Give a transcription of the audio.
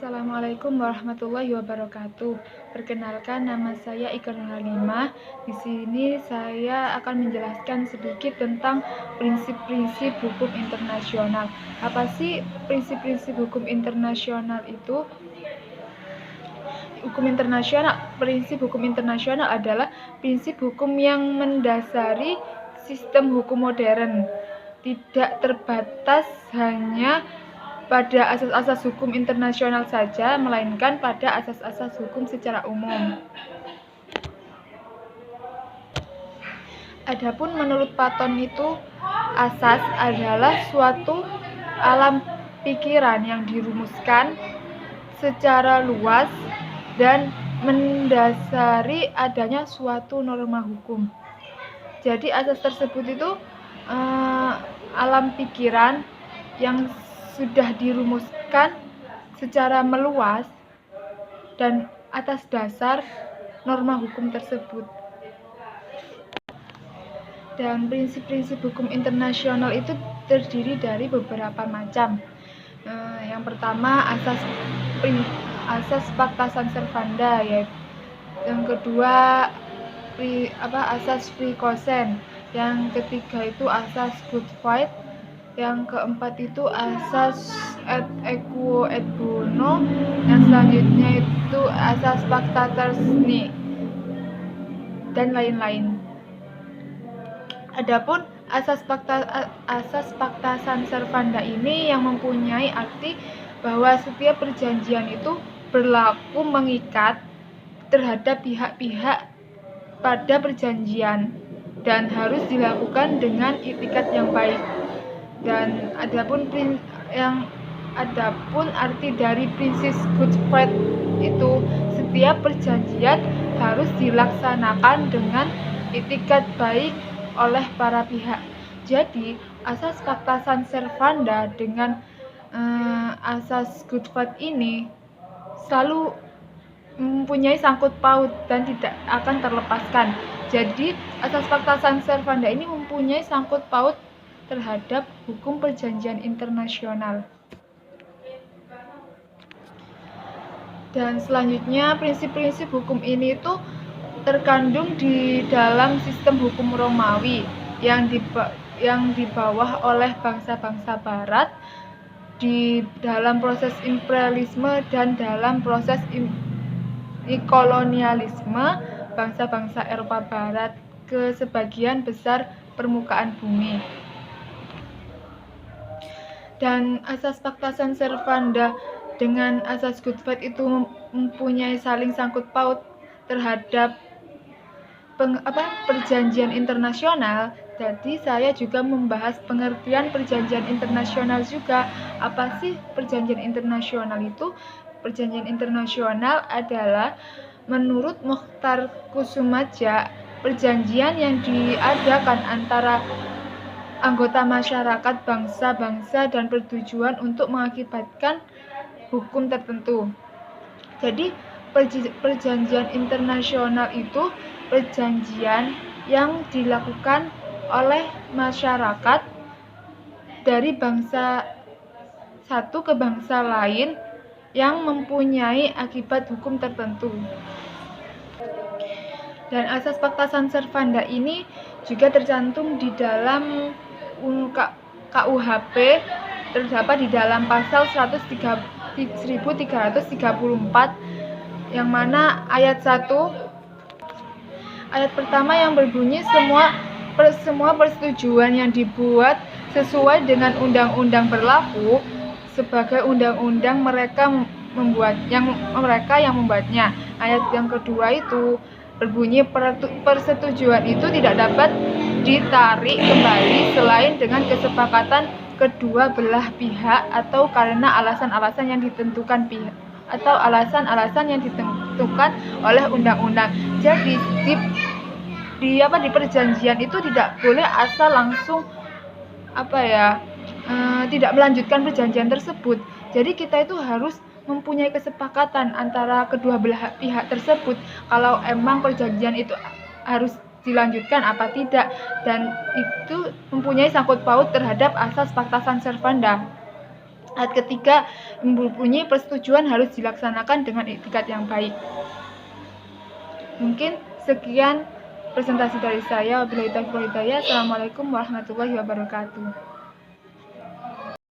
Assalamualaikum warahmatullahi wabarakatuh. Perkenalkan, nama saya Ika Nurhalimah. Di sini saya akan menjelaskan sedikit tentang prinsip-prinsip hukum internasional. Apa sih prinsip-prinsip hukum internasional itu? Prinsip hukum internasional adalah prinsip hukum yang mendasari sistem hukum modern, tidak terbatas hanya pada asas-asas hukum internasional saja, melainkan pada asas-asas hukum secara umum. Adapun menurut Platon itu, asas adalah suatu alam pikiran yang dirumuskan secara luas dan mendasari adanya suatu norma hukum. Jadi asas tersebut itu alam pikiran yang sudah dirumuskan secara meluas dan atas dasar norma hukum tersebut. Dan prinsip-prinsip hukum internasional itu terdiri dari beberapa macam. Yang pertama asas Pacta Sunt Servanda, yang kedua asas free consent, yang ketiga itu asas good faith, yang keempat itu asas et equo et bono, yang selanjutnya itu asas Pacta Terni, dan lain-lain. Adapun asas Pacta Sunt Servanda ini yang mempunyai arti bahwa setiap perjanjian itu berlaku mengikat terhadap pihak-pihak pada perjanjian dan harus dilakukan dengan itikat yang baik. Dan adapun arti dari prinsip good faith itu setiap perjanjian harus dilaksanakan dengan itikat baik oleh para pihak. Jadi asas Pacta Sunt Servanda dengan asas good faith ini selalu mempunyai sangkut paut dan tidak akan terlepaskan. Jadi asas Pacta Sunt Servanda ini mempunyai sangkut paut terhadap hukum perjanjian internasional. Dan selanjutnya prinsip-prinsip hukum ini itu terkandung di dalam sistem hukum Romawi yang dibawa oleh bangsa-bangsa Barat di dalam proses imperialisme dan dalam proses kolonialisme bangsa-bangsa Eropa Barat ke sebagian besar permukaan bumi. Dan asas Pacta Sunt Servanda dengan asas good faith itu mempunyai saling sangkut paut terhadap perjanjian internasional. Jadi saya juga membahas pengertian perjanjian internasional juga. Apa sih perjanjian internasional itu? Perjanjian internasional adalah menurut Mokhtar Kusumaja perjanjian yang diadakan antara anggota masyarakat bangsa-bangsa dan bertujuan untuk mengakibatkan hukum tertentu. Jadi perjanjian internasional itu perjanjian yang dilakukan oleh masyarakat dari bangsa satu ke bangsa lain yang mempunyai akibat hukum tertentu. Dan asas Pacta Sunt Servanda ini juga tercantum di dalam KUHP, terdapat di dalam pasal 1334 yang mana ayat 1 ayat pertama yang berbunyi semua persetujuan yang dibuat sesuai dengan undang-undang berlaku sebagai undang-undang mereka yang membuatnya. Ayat yang kedua itu berbunyi persetujuan itu tidak dapat ditarik kembali selain dengan kesepakatan kedua belah pihak atau karena alasan-alasan yang ditentukan oleh undang-undang. Jadi di perjanjian itu tidak boleh asal langsung tidak melanjutkan perjanjian tersebut. Jadi kita itu harus mempunyai kesepakatan antara kedua belah pihak tersebut kalau emang perjanjian itu harus dilanjutkan apa tidak, dan itu mempunyai sangkut paut terhadap asas Pacta Sunt Servanda. Ayat ketiga berbunyi persetujuan harus dilaksanakan dengan etikat yang baik. Mungkin sekian presentasi dari saya. Wabillahi taufiq wal hidayah. Assalamualaikum warahmatullahi wabarakatuh.